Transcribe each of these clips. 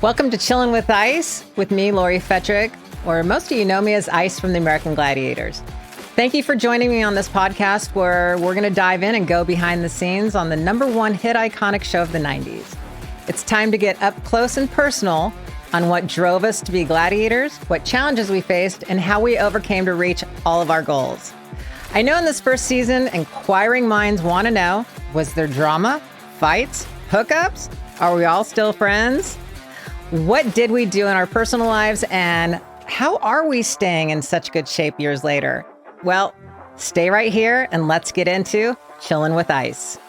Welcome to Chillin' with Ice with me, Lori Fetrick, or most of you know me as Ice from the American Gladiators. Thank you for joining me on this podcast where we're going to dive in and go behind the scenes on the #1 hit iconic show of the 90s. It's time to get up close and personal on what drove us to be gladiators, what challenges we faced, and how we overcame to reach all of our goals. I know in this first season, inquiring minds want to know, was there drama, fights, hookups? Are we all still friends? What did we do in our personal lives, and how are we staying in such good shape years later? Well, stay right here and let's get into Chillin' with Ice.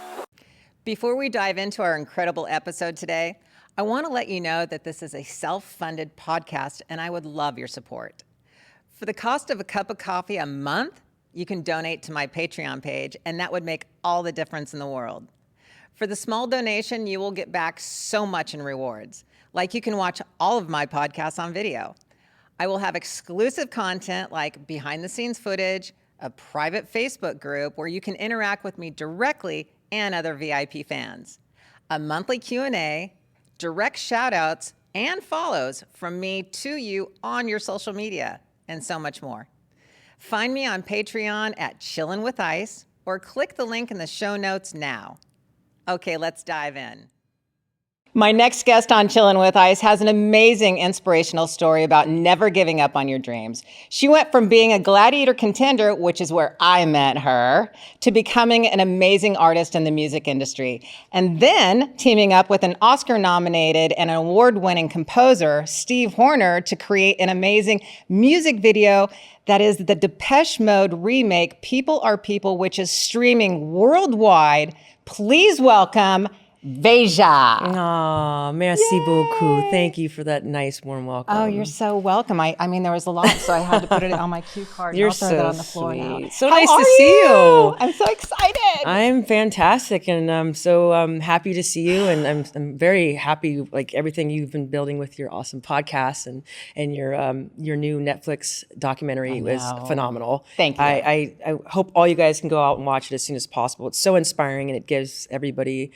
Before we dive into our incredible episode today, I want to let you know that this is a self-funded podcast and I would love your support. For the cost of a cup of coffee a month, you can donate to my Patreon page, and that would make all the difference in the world. For the small donation, you will get back so much in rewards. Like you can watch all of my podcasts on video. I will have exclusive content like behind the scenes footage, a private Facebook group where you can interact with me directly and other VIP fans, a monthly Q&A, direct shout outs and follows from me to you on your social media, and so much more. Find me on Patreon at Chillin' with Ice or click the link in the show notes now. Okay, let's dive in. My next guest on Chillin' with Ice has an amazing inspirational story about never giving up on your dreams. She went from being a Gladiator contender, which is where I met her, to becoming an amazing artist in the music industry. And then teaming up with an Oscar-nominated and an award-winning composer, Steve Horner, to create an amazing music video that is the Depeche Mode remake, People Are People, which is streaming worldwide. Please welcome Vaja. Oh, merci beaucoup. Thank you for that nice, warm welcome. Oh, you're so welcome. I mean, there was a lot, so I had to put it on my cue card. You're I'll throw so that on the floor now. sweet. So How nice are to see you. I'm so excited. I'm fantastic, and I'm so happy to see you. And I'm very happy, like everything you've been building with your awesome podcast and your new Netflix documentary was phenomenal. Thank you. I hope all you guys can go out and watch it as soon as possible. It's so inspiring, and it gives everybody,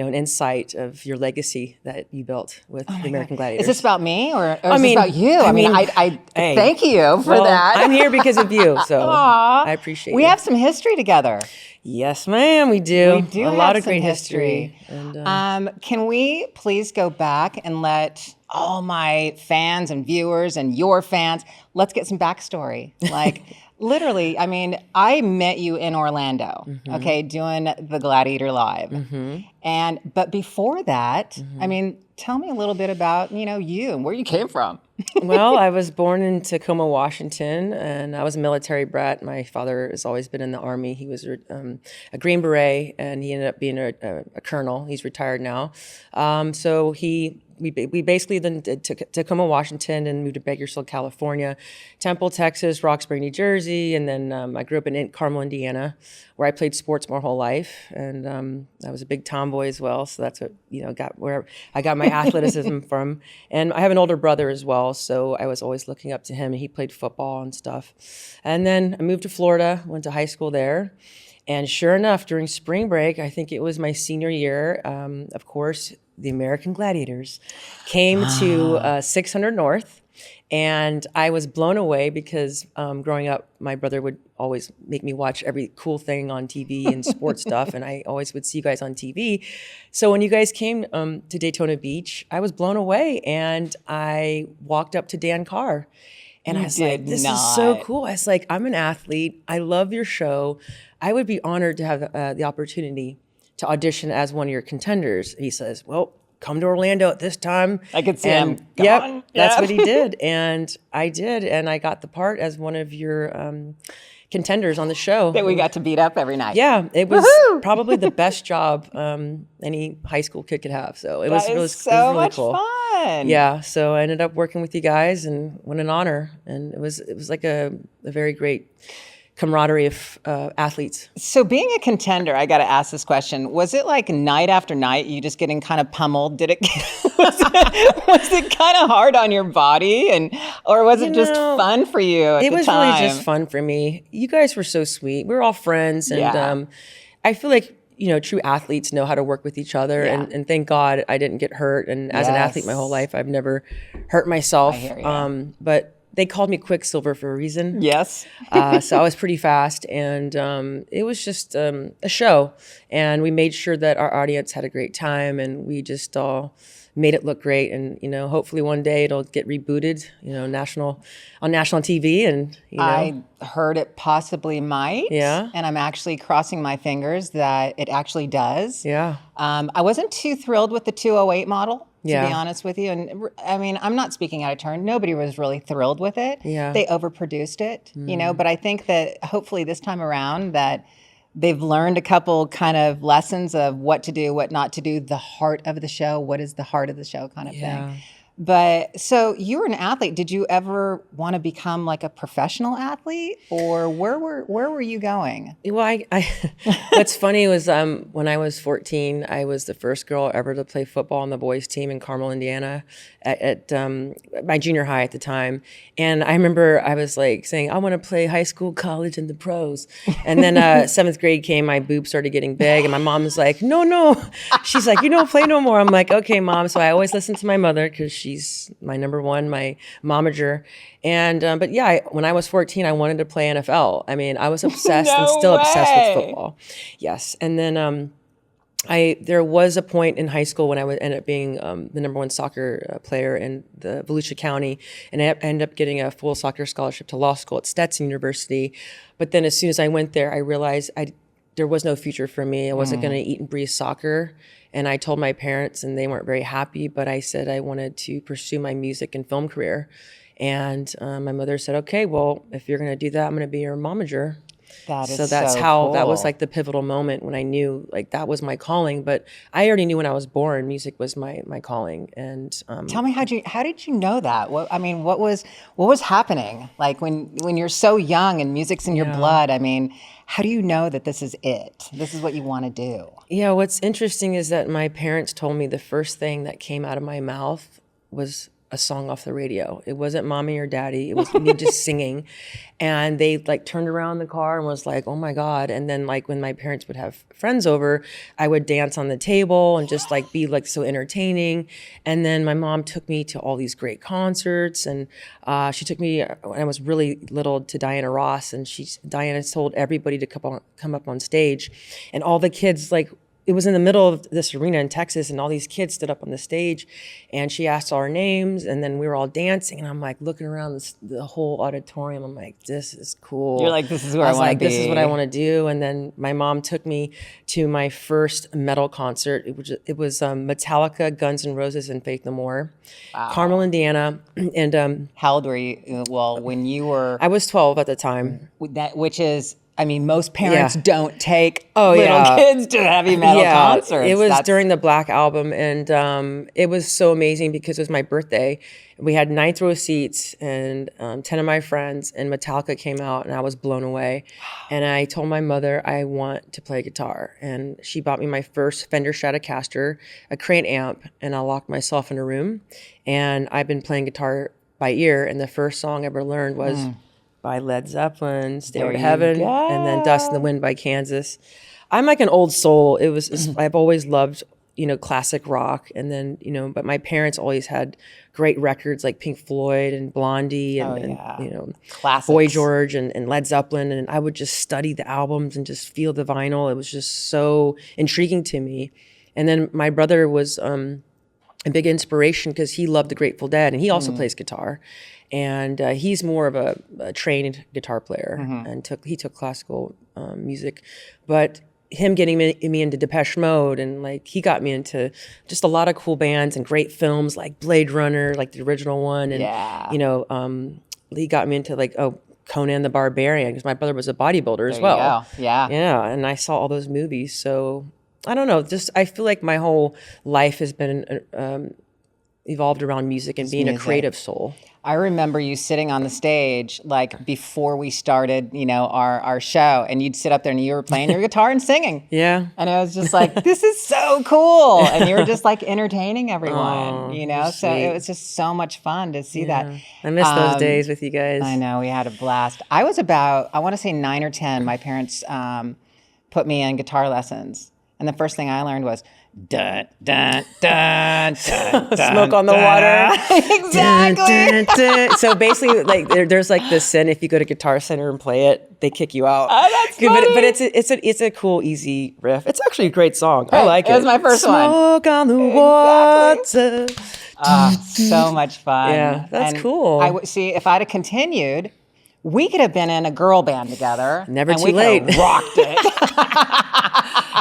an insight of your legacy that you built with the American Gladiators. Is this about me or is this about you? I hey, thank you for that. I'm here because of you, so I appreciate it. We have some history together. Yes, ma'am, we do. We do a have lot of some great history. And, can we please go back and let all my fans and viewers and your fans, let's get some backstory. Like, literally, I mean, I met you in Orlando, okay, doing the Gladiator Live. But before that, I mean, tell me a little bit about, you and where you came from. Well, I was born in Tacoma, Washington, and I was a military brat. My father has always been in the Army. He was a Green Beret, and he ended up being a colonel. He's retired now. We basically then did Tacoma, Washington, and moved to Bakersfield, California, Temple, Texas, Roxbury, New Jersey, and then I grew up in Carmel, Indiana, where I played sports my whole life, and I was a big tomboy as well. So that's what where I got my athleticism from. And I have an older brother as well, so I was always looking up to him, and he played football and stuff. And then I moved to Florida, went to high school there. And sure enough, during spring break, I think it was my senior year, of course, the American Gladiators came to 600 North, and I was blown away because growing up, my brother would always make me watch every cool thing on TV and sports stuff, and I always would see you guys on TV. So when you guys came to Daytona Beach, I was blown away, and I walked up to Dan Carr. And I was like, this is so cool. I was like, I'm an athlete. I love your show. I would be honored to have the opportunity to audition as one of your contenders. He says, well, come to Orlando at this time. I could see him. That's what he did. And I did. And I got the part as one of your contenders on the show. That we got to beat up every night. Yeah, it was probably the best job any high school kid could have. So it was really much cool. Fun. Yeah, so I ended up working with you guys, and what an honor. And it was like a very great camaraderie of athletes. So being a contender, I got to ask this question. Was it like night after night, you just getting kind of pummeled? Was it kind of hard on your body, or was it just fun for you at the time? It was really just fun for me. You guys were so sweet. We were all friends, and I feel like true athletes know how to work with each other. And thank God I didn't get hurt. And as an athlete my whole life, I've never hurt myself. I hear you. But they called me Quicksilver for a reason. Yes. So I was pretty fast, and it was just a show. And we made sure that our audience had a great time, and we just all made it look great. And, hopefully one day it'll get rebooted, on national TV. And, I heard it possibly might. Yeah. And I'm actually crossing my fingers that it actually does. Yeah. I wasn't too thrilled with the 208 model, to Yeah. be honest with you. And I mean, I'm not speaking out of turn. Nobody was really thrilled with it. Yeah. They overproduced it, but I think that hopefully this time around that they've learned a couple kind of lessons of what to do, what not to do, the heart of the show, what is the heart of the show kind of thing. But so you were an athlete. Did you ever want to become like a professional athlete, or where were you going? Well, what's funny was when I was 14, I was the first girl ever to play football on the boys team in Carmel, Indiana, at my junior high at the time. And I remember I was like saying, I want to play high school, college, and the pros. And then seventh grade came, my boobs started getting big, and my mom was like, no. She's like, play no more. I'm like, okay, Mom. So I always listened to my mother because she's my number one, my momager. And, but yeah, when I was 14, I wanted to play NFL. I mean, I was obsessed and still obsessed with football. Yes. And then there was a point in high school when I would end up being the number one soccer player in the Volusia County, and I ended up getting a full soccer scholarship to law school at Stetson University. But then as soon as I went there, I realized there was no future for me. I wasn't going to eat and breathe soccer. And I told my parents, and they weren't very happy, but I said I wanted to pursue my music and film career. And my mother said, okay, well, if you're going to do that, I'm going to be your momager. So that's how, cool. that was like the pivotal moment when I knew like that was my calling. But I already knew when I was born, music was my calling. And tell me, how did you know that? What was happening? Like when you're so young and music's in your blood, I mean, how do you know that this is it? This is what you want to do? Yeah, what's interesting is that my parents told me the first thing that came out of my mouth was a song off the radio. It wasn't mommy or daddy. It was me just singing. And they like turned around in the car and was like, oh my God. And then like when my parents would have friends over, I would dance on the table and just like be like so entertaining. And then my mom took me to all these great concerts. And she took me when I was really little to Diana Ross. And Diana told everybody to come up on stage. And all the kids like, it was in the middle of this arena in Texas, and all these kids stood up on the stage, and she asked all our names, and then we were all dancing, and I'm like looking around the whole auditorium. I'm like, this is cool. You're like, this is where I want to be. This is what I want to do. And then my mom took me to my first metal concert. It was Metallica, Guns N' Roses, and Faith No More, Carmel, Indiana. And how old were you? Well, when you were, I was 12 at the time. Which is. I mean, most parents don't take little kids to heavy metal concerts. It was during the Black Album, and it was so amazing because it was my birthday. We had ninth row seats, and 10 of my friends, and Metallica came out, and I was blown away. And I told my mother I want to play guitar, and she bought me my first Fender Stratocaster, a Crane amp, and I locked myself in a room. And I've been playing guitar by ear, and the first song I ever learned was by Led Zeppelin, Stairway to Heaven, and then Dust in the Wind by Kansas. I'm like an old soul. I've always loved, classic rock. And then, but my parents always had great records like Pink Floyd and Blondie and Classics. Boy George and Led Zeppelin. And I would just study the albums and just feel the vinyl. It was just so intriguing to me. And then my brother was a big inspiration because he loved the Grateful Dead, and he also plays guitar. And he's more of a trained guitar player, and he took classical music. But him getting me into Depeche Mode, and like he got me into just a lot of cool bands and great films like Blade Runner, like the original one. And, he got me into like, Conan the Barbarian, because my brother was a bodybuilder as well. You go. Yeah. Yeah. And I saw all those movies. So I don't know, I feel like my whole life has been evolved around music and being a creative soul. I remember you sitting on the stage like before we started, our show, and you'd sit up there and you were playing your guitar and singing. Yeah. And it was just like, this is so cool. And you were just like entertaining everyone, so it was just so much fun to see that. I miss those days with you guys. I know, we had a blast. I was about, I want to say 9 or 10. My parents put me in guitar lessons. And the first thing I learned was dun, dun, dun, dun, dun, Smoke on the dun. water. Exactly. Dun, dun, dun. So basically, like there's like this sin. If you go to Guitar Center and play it, they kick you out. Oh, that's funny. But it's a cool, easy riff. It's actually a great song. I like it. It was my first one. Smoke on the water. So much fun. Yeah, that's cool. See, if I'd have continued, we could have been in a girl band together. Never and too we could late. have rocked it.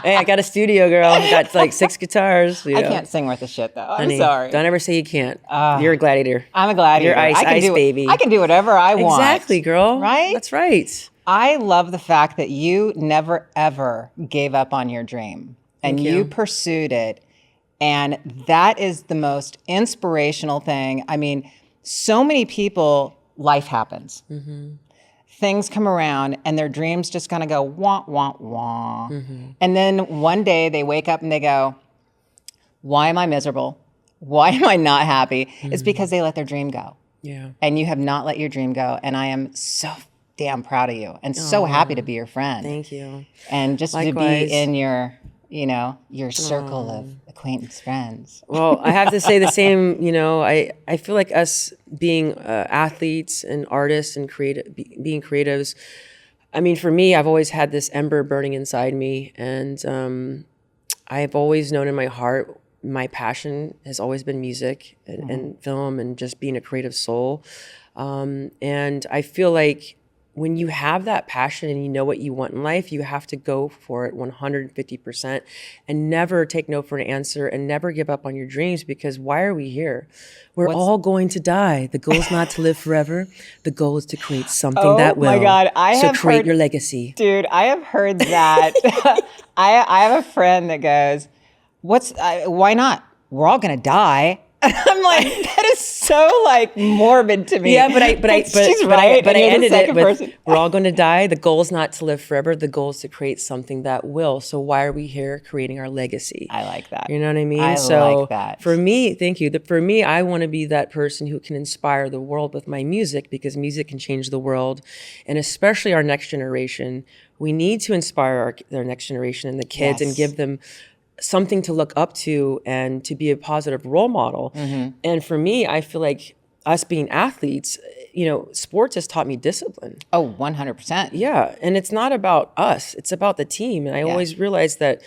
Hey, I got a studio, girl. I got like 6 guitars. I can't sing worth a shit, though. Honey, I'm sorry. Don't ever say you can't. You're a gladiator. I'm a gladiator. You're ice baby. I can do whatever I want. Exactly, girl. Right? That's right. I love the fact that you never, ever gave up on your dream. And Thank you you. pursued it. And that is the most inspirational thing. I mean, so many people, life happens. Things come around and their dreams just kind of go wah, wah, wah. And then one day they wake up and they go, why am I miserable? Why am I not happy? It's because they let their dream go. Yeah. And you have not let your dream go. And I am so damn proud of you and so happy to be your friend. Thank you. And just Likewise. to be in your, your circle of acquaintance friends. Well, I have to say the same, I feel like us being athletes and artists and being creatives, I mean, for me, I've always had this ember burning inside me. And I've always known in my heart, my passion has always been music and film and just being a creative soul. And I feel like when you have that passion and you know what you want in life, you have to go for it 150% and never take no for an answer and never give up on your dreams, because why are we here? We're all going to die. The goal is not to live forever. The goal is to create something that will. Oh my God. So create your legacy. Dude, I have heard that. I have a friend that goes, why not? We're all going to die. I'm like, that is so like morbid to me. Yeah, but I ended it with, we're all going to die. The goal is not to live forever. The goal is to create something that will. So why are we here? Creating our legacy. I like that. You know what I mean? I like that. For me, thank you. For me, I want to be that person who can inspire the world with my music, because music can change the world, and especially our next generation. We need to inspire their next generation and the kids and give them something to look up to and to be a positive role model. And for me, I feel like us being athletes, sports has taught me discipline. Oh, 100%. Yeah. And it's not about us, it's about the team. And I always realized that,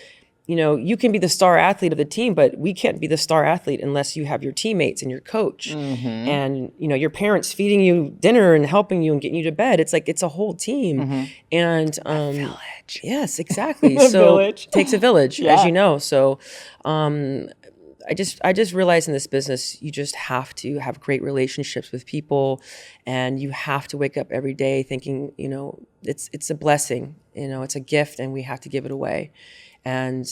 you can be the star athlete of the team, but we can't be the star athlete unless you have your teammates and your coach and, your parents feeding you dinner and helping you and getting you to bed. It's like, it's a whole team. And, a village. Yes, exactly. A so village. It takes a village, as you know. So, I just realized in this business, you just have to have great relationships with people, and you have to wake up every day thinking, it's a blessing, it's a gift, and we have to give it away. And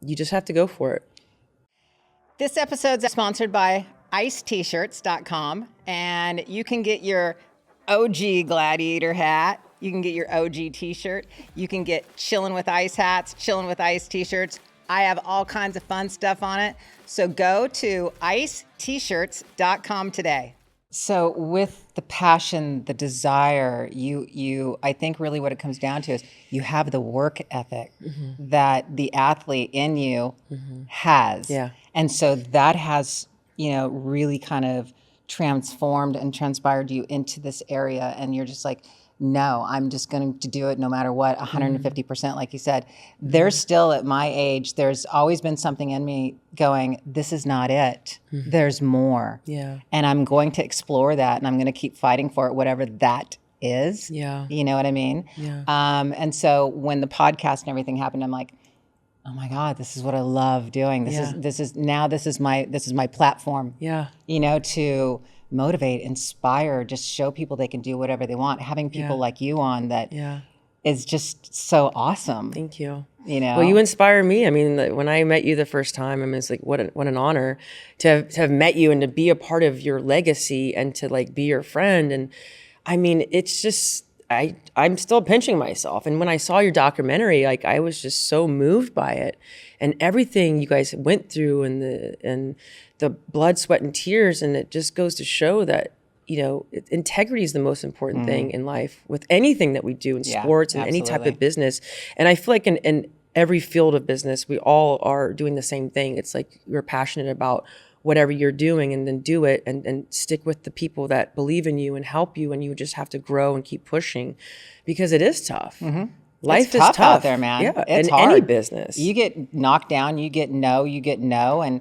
you just have to go for it. This episode's sponsored by icet-shirts.com, and you can get your OG Gladiator hat. You can get your OG t-shirt. You can get Chillin' with Ice hats, Chillin' with Ice t-shirts. I have all kinds of fun stuff on it. So go to icet-shirts.com today. So with the passion, the desire, I think really what it comes down to is you have the work ethic that the athlete in you has. Yeah. And so that has, really kind of transformed and transpired you into this area. And you're just like, no, I'm just going to do it no matter what, 150%, like you said. There's still, at my age, there's always been something in me going, this is not it. There's more. Yeah. And I'm going to explore that, and I'm going to keep fighting for it, whatever that is. Yeah. You know what I mean? Yeah. And so when the podcast and everything happened, I'm like, oh my God, this is what I love doing. This is my platform. Yeah. To motivate, inspire, just show people they can do whatever they want. Having people like you on that is just so awesome. Thank you. Well, you inspire me. I mean, when I met you the first time, I mean, it's like, what an honor to have met you and to be a part of your legacy and to like be your friend. And I mean, it's just, I'm still pinching myself. And when I saw your documentary, like I was just so moved by it and everything you guys went through and the blood, sweat, and tears. And it just goes to show that, integrity is the most important thing in life with anything that we do in sports and any type of business. And I feel like in every field of business, we all are doing the same thing. It's like you're passionate about whatever you're doing, and then do it, and stick with the people that believe in you and help you, and you just have to grow and keep pushing, because it is tough. Life is tough out there, man. Yeah, It's in hard. any business. You get knocked down, you get no, and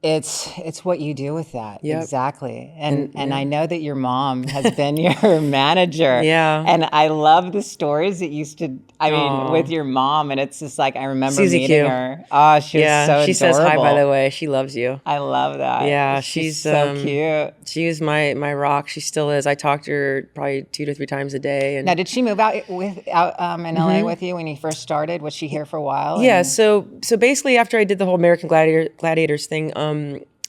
it's what you do with that. Yep. Exactly. And I know that your mom has been your manager. Yeah. And I love the stories that used to, with your mom. And it's just like, I remember Susie meeting Q. her. Oh, she was so she adorable. says hi, by the way. She loves you. I love that. Yeah, she's so cute. She was my rock. She still is. I talk to her probably 2 to 3 times a day. And Now, did she move out in LA with you when you first started? Was she here for a while? yeah. So basically, after I did the whole American Gladiators thing,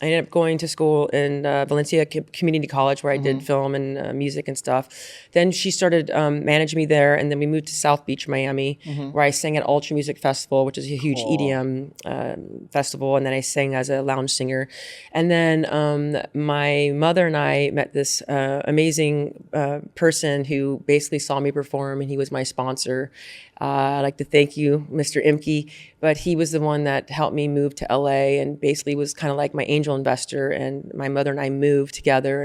I ended up going to school in Valencia Community College, where I did film and music and stuff. Then she started managing me there, and then we moved to South Beach, Miami, where I sang at Ultra Music Festival, which is a huge EDM festival, and then I sang as a lounge singer. And then my mother and I met this amazing person who basically saw me perform, and he was my sponsor. I'd like to thank you, Mr. Imke, but he was the one that helped me move to LA, and basically was kind of like my angel investor. And my mother and I moved together,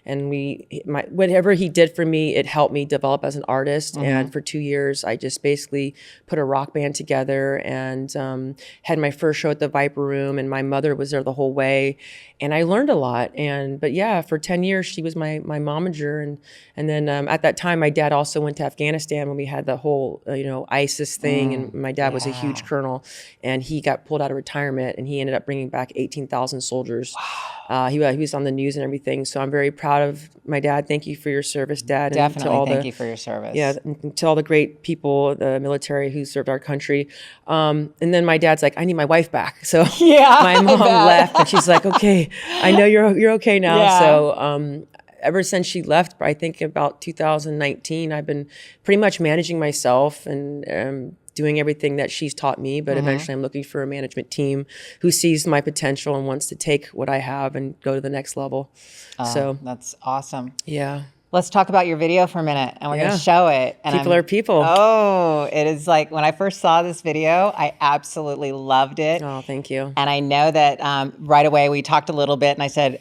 and whatever he did for me, it helped me develop as an artist. And for 2 years, I just basically put a rock band together, and had my first show at the Viper Room, and my mother was there the whole way, and I learned a lot. But yeah, for 10 years, she was my momager. And then at that time, my dad also went to Afghanistan when we had the whole ISIS thing, and my dad was a huge colonel, and he got pulled out of retirement, and he ended up bringing back 18,000 soldiers. Wow. He was on the news and everything, so I'm very proud of my dad. Thank you for your service, Dad. Definitely, thank you for your service. Yeah, and to all the great people, the military who served our country. And then my dad's like, I need my wife back. So my mom left, and she's like, okay, I know you're okay now. Yeah. So ever since she left, I think about 2019, I've been pretty much managing myself and doing everything that she's taught me. But eventually I'm looking for a management team who sees my potential and wants to take what I have and go to the next level. So that's awesome. Yeah. Let's talk about your video for a minute, and we're going to show it. And people are people. Oh, it is like, when I first saw this video, I absolutely loved it. Oh, thank you. And I know that right away we talked a little bit, and I said,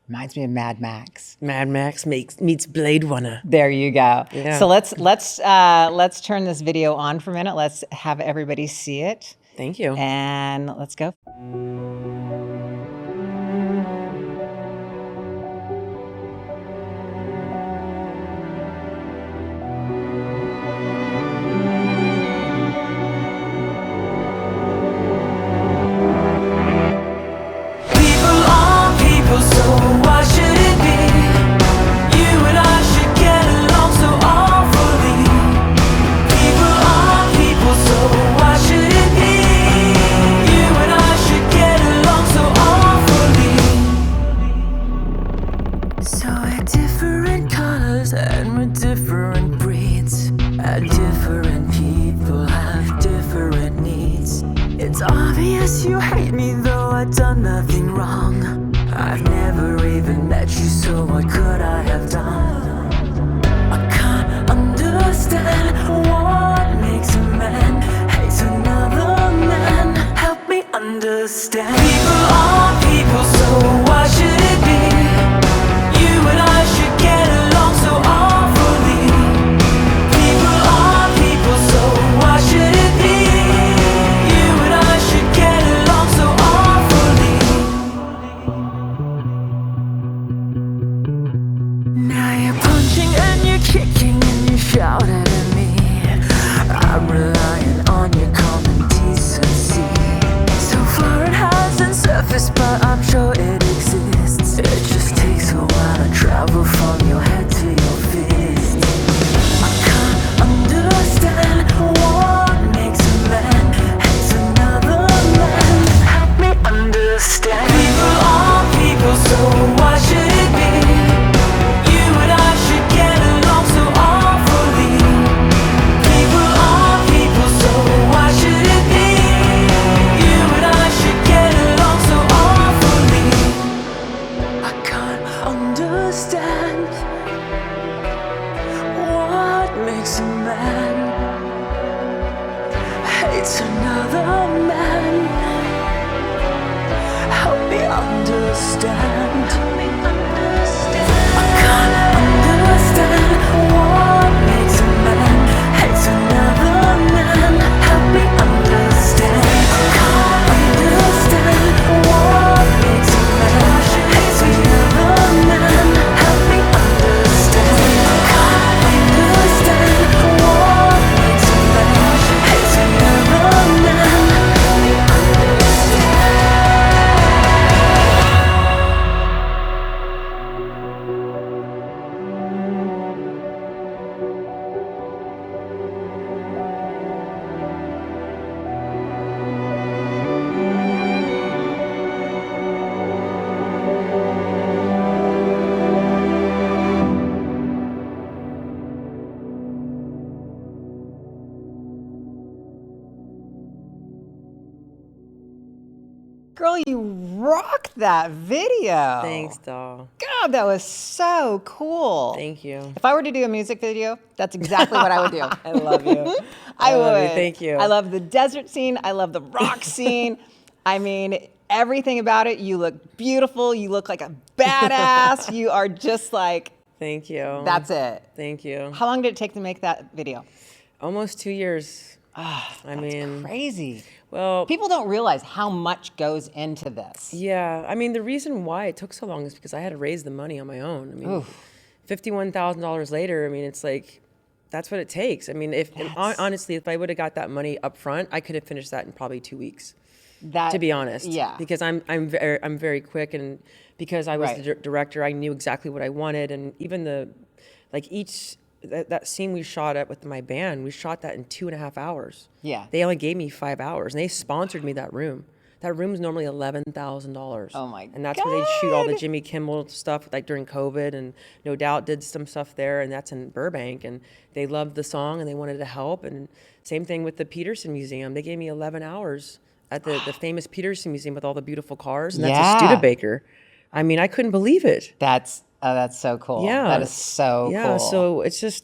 reminds me of Mad Max. Mad Max meets Blade Runner. There you go. Yeah. So let's turn this video on for a minute. Let's have everybody see it. Thank you. And let's go. It's obvious you hate me, though I've done nothing wrong. I've never even met you, so what could I have done? I can't understand what makes a man hate another man. Help me understand. People are people, so why should it be? You and I should get along so awfully. People are people, so why should it be? Shouting at me, I'm relying on your common decency. So far it hasn't surfaced, but I'm sure it exists. It just takes a while to travel from your head to your fist. I can't understand what makes a man hate another man. Help me understand. People are people, so why should it be? You and I should get along so awfully. People are people, hates another man. Help me understand. I can't understand what makes a man hates another man. Help me understand. I can't understand what makes a man hates another man. Help me understand. I can't understand what makes a man hates another man. Help me Girl, you rocked that video. Thanks, doll. God, that was so cool. Thank you. If I were to do a music video, that's exactly what I would do. I love you. I love would. you. Thank you. I love the desert scene. I love the rock scene. I mean, everything about it. You look beautiful. You look like a badass. You are just like, Thank you. that's it. Thank you. How long did it take to make that video? Almost 2 years. I mean, Crazy. well, People don't realize how much goes into this. yeah. I mean, the reason why it took so long is because I had to raise the money on my own. I mean, $51,000 later, I mean, it's like, that's what it takes. I mean, honestly, if I would have got that money up front, I could have finished that in probably 2 weeks. That, To be honest, yeah. because I'm very quick, and because I was Right. the director, I knew exactly what I wanted, and even that scene we shot at with my band, we shot that in 2.5 hours. Yeah. They only gave me 5 hours, and they sponsored me that room. That room's normally $11,000. Oh my And that's where they shoot all the God. Jimmy Kimmel stuff, like during COVID, and No Doubt did some stuff there, and that's in Burbank. And they loved the song, and they wanted to help. And same thing with the Peterson Museum. They gave me 11 hours at the famous Peterson Museum with all the beautiful cars, and that's Yeah. a Studebaker. I mean, I couldn't believe it. That's so cool. Yeah. That is so Yeah, cool. so it's just,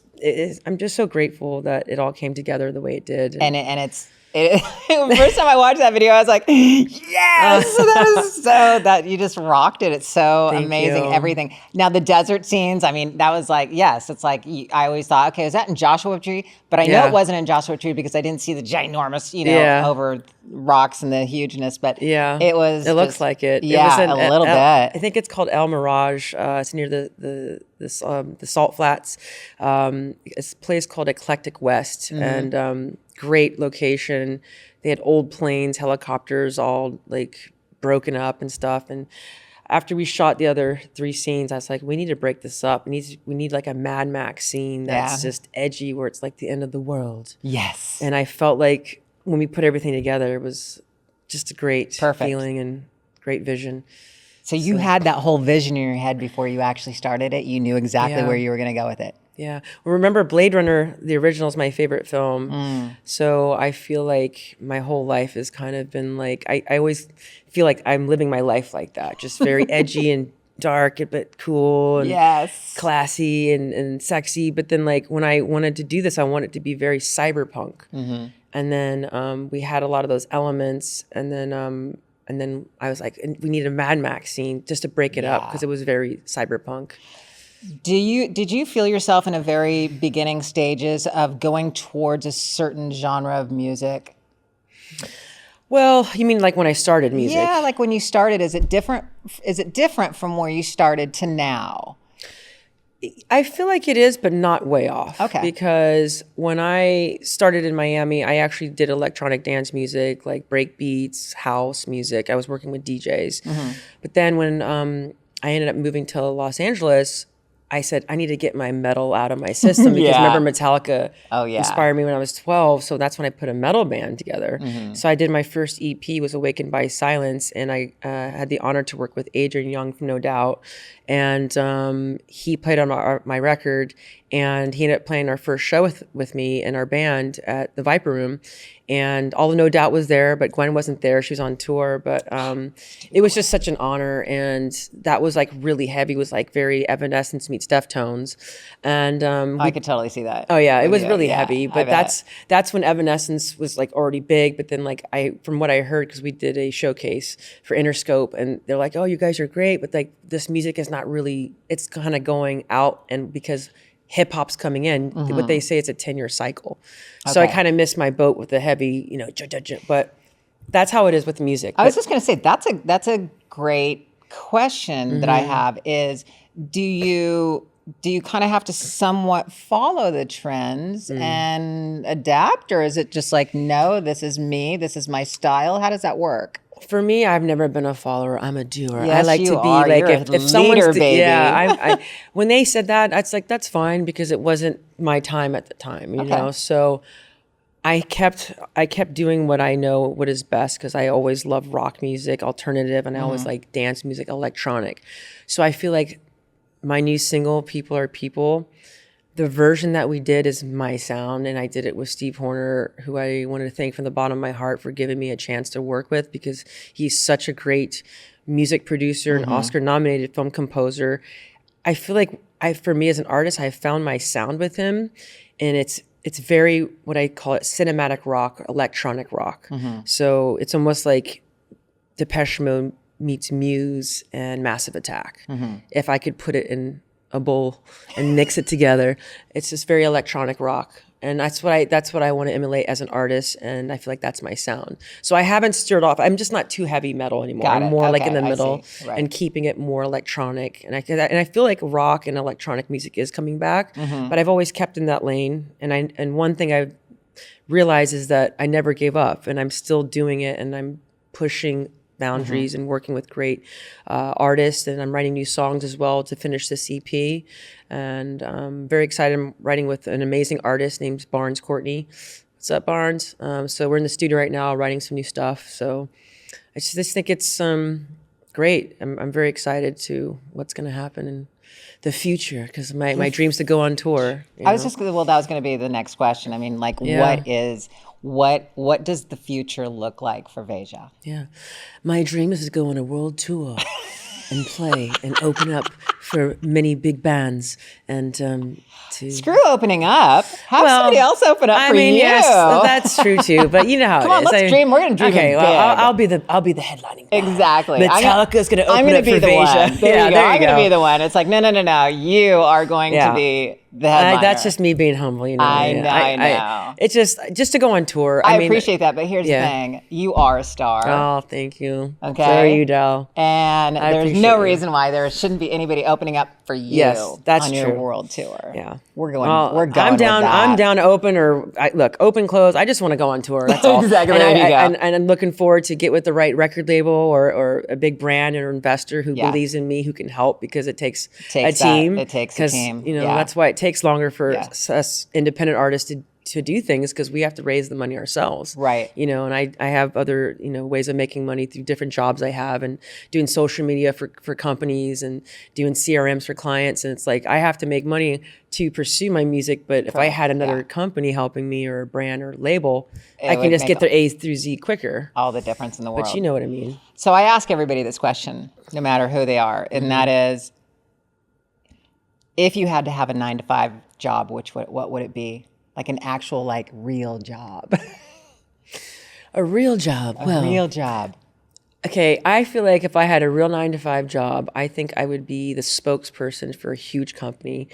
I'm just so grateful that it all came together the way it did. And it's first time I watched that video, I was like, yes, that you just rocked it. It's so Thank amazing, you. everything. Now the desert scenes, I mean, that was like, yes, it's like, I always thought, okay, is that in Joshua Tree? But I know Yeah. it wasn't in Joshua Tree because I didn't see the ginormous, Yeah. over rocks and the hugeness, but Yeah, it was. It looks just- like it. Yeah, it was a little bit. I think it's called El Mirage. It's near the Salt Flats. It's a place called Eclectic West, and great location. They had old planes, helicopters, all like broken up and stuff. And after we shot the other 3 scenes, I was like, we need to break this up. We need like a Mad Max scene that's Yeah. just edgy, where it's like the end of the world. Yes. And I felt like when we put everything together, it was just a great Perfect. feeling and great vision. So you had that whole vision in your head before you actually started it. You knew exactly Yeah. where you were going to go with it. Yeah. Well, remember, Blade Runner, the original, is my favorite film. So I feel like my whole life has kind of been like, I always feel like I'm living my life like that, just very edgy and dark, but cool and Yes. classy and sexy. But then like when I wanted to do this, I wanted it to be very cyberpunk. And then we had a lot of those elements. And then I was like, we need a Mad Max scene just to break it up, because it was very cyberpunk. Did you feel yourself in a very beginning stages of going towards a certain genre of music? Well, you mean like when I started music? Yeah, like when you started, is it different? Is it different from where you started to now? I feel like it is, but not way off. Okay. Because when I started in Miami, I actually did electronic dance music, like break beats, house music. I was working with DJs. But then when I ended up moving to Los Angeles, I said, I need to get my metal out of my system, because Yeah. remember Metallica yeah. inspired me when I was 12. So that's when I put a metal band together. So I did my first EP, was Awakened by Silence. And I had the honor to work with Adrian Young from No Doubt. And he played on my record. and he ended up playing our first show with me and our band at the Viper Room. And all the No Doubt was there, but Gwen wasn't there. She was on tour, but it was just such an honor. And that was like really heavy. It was like very Evanescence meets Deftones. And I could totally see that. oh yeah, it was really heavy. But I that's when Evanescence was like already big. But then like from what I heard, because we did a showcase for Interscope, and they're like, oh, you guys are great, but like this music is not really. It's kind of going out, and because hip hop's coming in, what they say it's a 10-year cycle. So I kind of missed my boat with the heavy, but that's how it is with music. I was just going to say that's a great question that I have is do you kind of have to somewhat follow the trends and adapt, or is it just like, no, this is me, this is my style? How does that work? For me, I've never been a follower. I'm a doer. Yes, I like you to be are. like, You're if a someone's, leader, baby. I when they said that, it's like, that's fine because it wasn't my time at the time, you know? So I kept doing what I know, what is best, because I always love rock music, alternative, and I always like dance music, electronic. So I feel like my new single, People Are People, the version that we did is my sound, and I did it with Steve Horner, who I wanted to thank from the bottom of my heart for giving me a chance to work with, because he's such a great music producer and Oscar-nominated film composer. I feel like for me as an artist, I found my sound with him, and it's very, what I call it, cinematic rock, electronic rock. So it's almost like Depeche Mode meets Muse and Massive Attack. If I could put it in a bowl and mix it together, it's just very electronic rock, and that's what I want to emulate as an artist, and I feel like that's my sound. So I haven't steered off. I'm just not too heavy metal anymore. I'm more like in the middle and keeping it more electronic. And I feel like rock and electronic music is coming back, but I've always kept in that lane. And one thing I've realized is that I never gave up, and I'm still doing it, and I'm pushing boundaries and working with great artists, and I'm writing new songs as well to finish this EP. And I'm very excited. I'm writing with an amazing artist named Barnes Courtney. What's up, Barnes? So we're in the studio right now writing some new stuff. So I just think it's great. I'm very excited to what's going to happen in the future, because my dream's to go on tour. That was going to be the next question. I mean, like, what does the future look like for Vaja? Yeah. My dream is to go on a world tour and play and open up for many big bands, and to screw opening up. Have somebody else open up for you. Yes, that's true too. But you know how Come on, let's dream. We're gonna dream okay, big. Well, I'll be the headlining band. Exactly. Metallica's gonna open I'm gonna up be for the Vaja. one. There you go. I'm gonna be the one. It's like no. You are going to be the headliner. That's just me being humble, you know. I know. It's just to go on tour. I mean, appreciate that, but here's the thing: you are a star. Oh, thank you. Okay. So are you, Del. And there's no reason why there shouldn't be anybody opening up for you. Yes, that's on true. Your world tour. Yeah, we're going. We're going. I'm down. With that. I'm down to open look, open, close. I just want to go on tour. That's all. Exactly. And there you go. And I'm looking forward to get with the right record label or a big brand or investor who believes in me, who can help, because it takes a team. It takes a team. You know, that's why it takes longer for us independent artists to do things, because we have to raise the money ourselves. Right. You know, and I have other, ways of making money through different jobs I have, and doing social media for companies and doing CRMs for clients. And it's like, I have to make money to pursue my music. But if I had another company helping me, or a brand or label, I can just get their A through Z quicker. All the difference in the world. But you know what I mean. So I ask everybody this question, no matter who they are. And that is, if you had to have a 9-to-5 job, what would it be? Like an actual, like, real job. A real job. A real job. Okay, I feel like if I had a real 9-to-5 job, I think I would be the spokesperson for a huge company,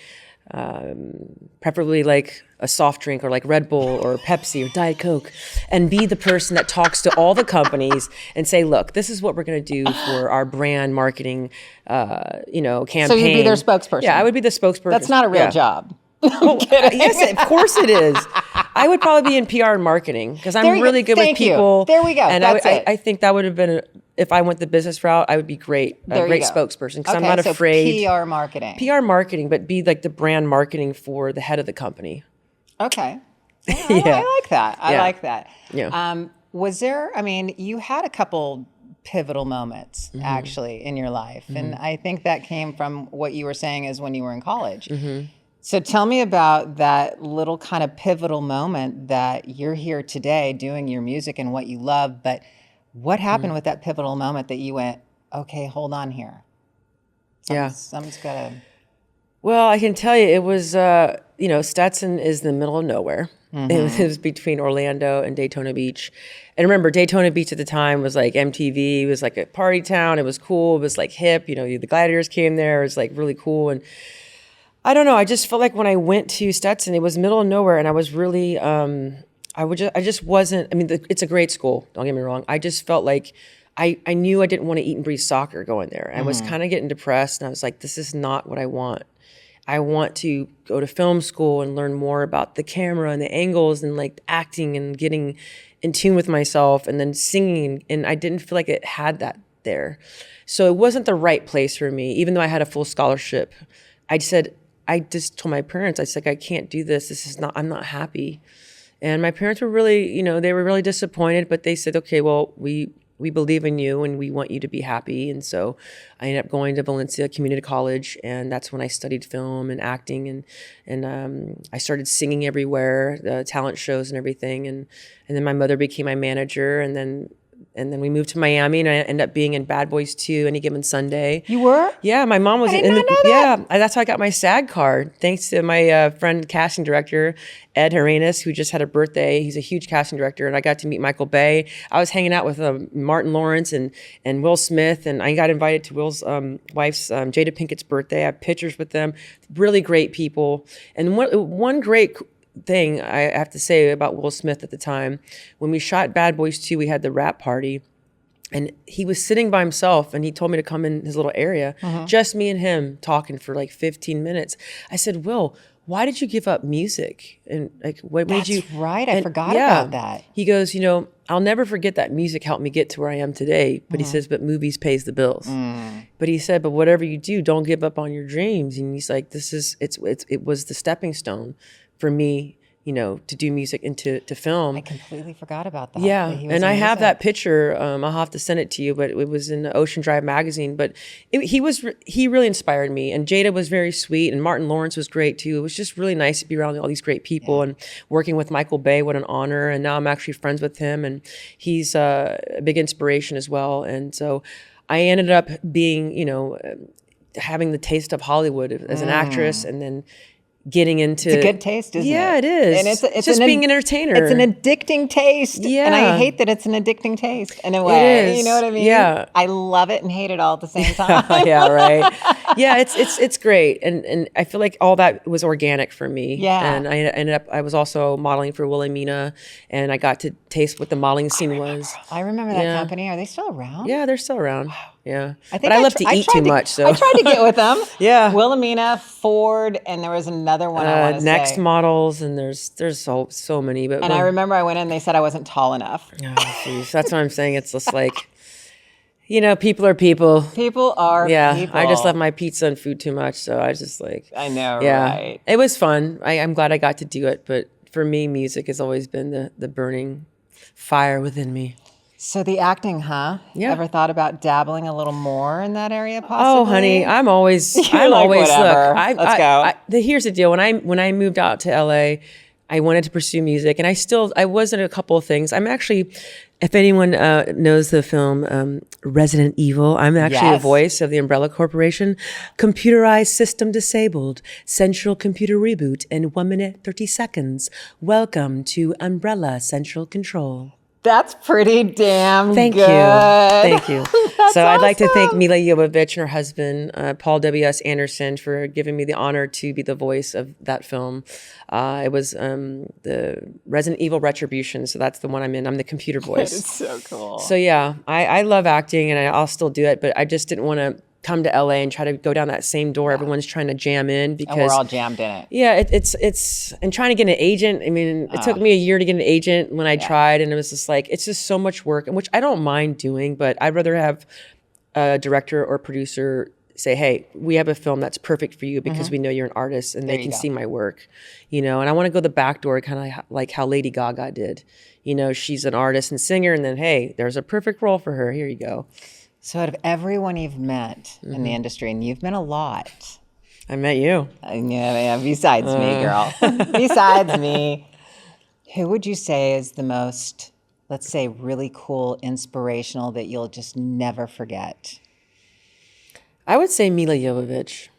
preferably like a soft drink, or like Red Bull or Pepsi or Diet Coke, and be the person that talks to all the companies and say, look, this is what we're going to do for our brand marketing, campaign. So you'd be their spokesperson. Yeah, I would be the spokesperson. That's not a real job. Yes, of course it is. I would probably be in PR and marketing, because I'm really good with people. There we go. And I think that would have been, if I went the business route, I would be great. A great spokesperson, because I'm not afraid. PR marketing. PR marketing, but be like the brand marketing for the head of the company. Okay. I like that. I like that. Yeah. Was there, you had a couple pivotal moments actually in your life. And I think that came from what you were saying is when you were in college. So tell me about that little kind of pivotal moment that you're here today doing your music and what you love, but what happened with that pivotal moment that you went, okay, hold on here. Something's got to... Well, I can tell you it was, Stetson is in the middle of nowhere. It was between Orlando and Daytona Beach. And remember, Daytona Beach at the time was like MTV. It was like a party town. It was cool. It was like hip. The Gladiators came there. It was like really cool. And I don't know. I just felt like when I went to Stetson, it was middle of nowhere. And I was really, I just wasn't, it's a great school. Don't get me wrong. I just felt like I knew I didn't want to eat and breathe soccer going there. I was kind of getting depressed. And I was like, this is not what I want. I want to go to film school and learn more about the camera and the angles and like acting and getting in tune with myself and then singing. And I didn't feel like it had that there. So it wasn't the right place for me, even though I had a full scholarship. I just told my parents, I said, I can't do this. I'm not happy. And my parents were really, they were really disappointed, but they said, okay, well, we believe in you and we want you to be happy. And so I ended up going to Valencia Community College, and that's when I studied film and acting, and I started singing everywhere, the talent shows and everything. And then my mother became my manager, and then we moved to Miami, and I ended up being in Bad Boys 2 Any Given Sunday. You were? Yeah, my mom was I did not know that. Yeah, that's how I got my SAG card, thanks to my friend, casting director, Ed Herenas, who just had a birthday. He's a huge casting director, and I got to meet Michael Bay. I was hanging out with Martin Lawrence and Will Smith, and I got invited to Will's wife's, Jada Pinkett's birthday. I have pictures with them. Really great people. And one great thing I have to say about Will Smith at the time, when we shot Bad Boys 2, we had the rap party, and he was sitting by himself, and he told me to come in his little area, just me and him talking for like 15 minutes. I said, Will, why did you give up music? And like, what made you? That's right. I forgot about that. He goes, I'll never forget that music helped me get to where I am today. But he says, but movies pays the bills. But he said, but whatever you do, don't give up on your dreams. And he's like, it was the stepping stone for me, to do music and to film. I completely forgot about that. Yeah, that and I have that picture. I'll have to send it to you, but it was in Ocean Drive magazine. But he really inspired me, and Jada was very sweet, and Martin Lawrence was great too. It was just really nice to be around all these great people, and working with Michael Bay. What an honor! And now I'm actually friends with him, and he's a big inspiration as well. And so I ended up being, having the taste of Hollywood as an actress, and then getting into... It's a good taste, isn't it? Yeah, it is. And it's just being an entertainer. It's an addicting taste. Yeah. And I hate that it's an addicting taste in a way. It is. You know what I mean? Yeah. I love it and hate it all at the same time. Yeah, right. Yeah, it's great. And I feel like all that was organic for me. Yeah. And I was also modeling for Wilhelmina, and I got to taste what the modeling scene was. I remember that company. Are they still around? Yeah, they're still around. Wow. Yeah. But I love to eat too much. So I tried to get with them. Yeah. Wilhelmina, Ford, and there was another one I want to say. Next Models, and there's so many. But I remember I went in, they said I wasn't tall enough. Oh, geez. That's what I'm saying. It's just like, people are people. People are people. I just love my pizza and food too much, so I just like... I know, yeah. right? It was fun. I'm glad I got to do it, but for me, music has always been the burning fire within me. So the acting, huh? Yeah. Ever thought about dabbling a little more in that area, possibly? Oh, honey, I'm always whatever. Let's go. Here's the deal. When I moved out to LA, I wanted to pursue music, and I was in a couple of things. I'm actually, if anyone knows the film Resident Evil, I'm actually a voice of the Umbrella Corporation. Computerized system disabled. Central computer reboot in 1 minute 30 seconds. Welcome to Umbrella Central Control. That's pretty damn Thank good. you. Thank you. So I'd like to thank awesome. Mila Jovovich and her husband, Paul W.S. Anderson, for giving me the honor to be the voice of that film. It was the Resident Evil Retribution, so that's the one I'm in. I'm the computer voice. It's so cool. So yeah, I love acting, and I'll still do it, but I just didn't want to come to LA and try to go down that same door everyone's trying to jam in, because and we're all jammed in it. Yeah, it's and trying to get an agent. I mean, it took me a year to get an agent when I tried, and it was just like, it's just so much work, which I don't mind doing, but I'd rather have a director or producer say, hey, we have a film that's perfect for you because we know you're an artist, and they can see my work, and I want to go the back door, kind of like how Lady Gaga did. She's an artist and singer, and then, hey, there's a perfect role for her. Here you go. So out of everyone you've met in the industry, and you've met a lot, I met you. Yeah, besides me, girl. Besides me. Who would you say is the most, let's say, really cool, inspirational that you'll just never forget? I would say Mila Jovovich,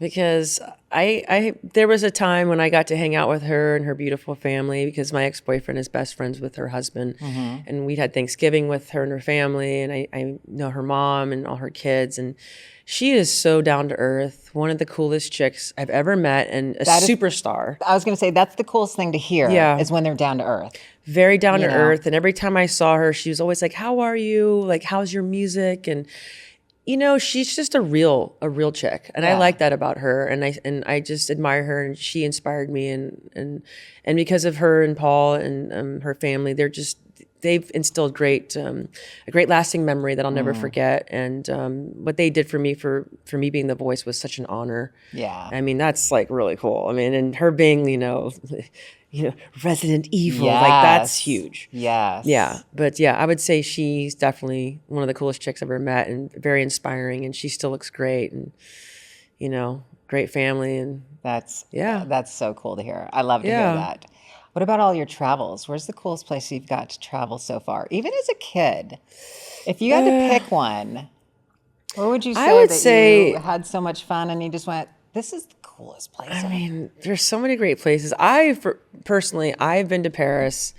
because I there was a time when I got to hang out with her and her beautiful family, because my ex-boyfriend is best friends with her husband, and we'd had Thanksgiving with her and her family, and I know her mom and all her kids, and she is so down to earth, one of the coolest chicks I've ever met, and a superstar. I was going to say, that's the coolest thing to hear is when they're down to earth. Very down to earth, and every time I saw her, she was always like, "How are you? Like, how's your music?" And she's just a real chick, and I like that about her, and I just admire her, and she inspired me, and because of her and Paul and her family, they've instilled a great lasting memory that I'll never forget, and what they did for me me being the voice was such an honor. Yeah, I mean, that's like really cool. I mean, and her being Resident Evil, like that's huge. Yes. Yeah. But yeah, I would say she's definitely one of the coolest chicks I've ever met, and very inspiring, and she still looks great, and great family, and that's so cool to hear. I love to hear that. What about all your travels? Where's the coolest place you've got to travel so far? Even as a kid, if you had to pick one, where would you say you had so much fun and you just went, this is the coolest place? I mean, there's so many great places. Personally, I've been to Paris,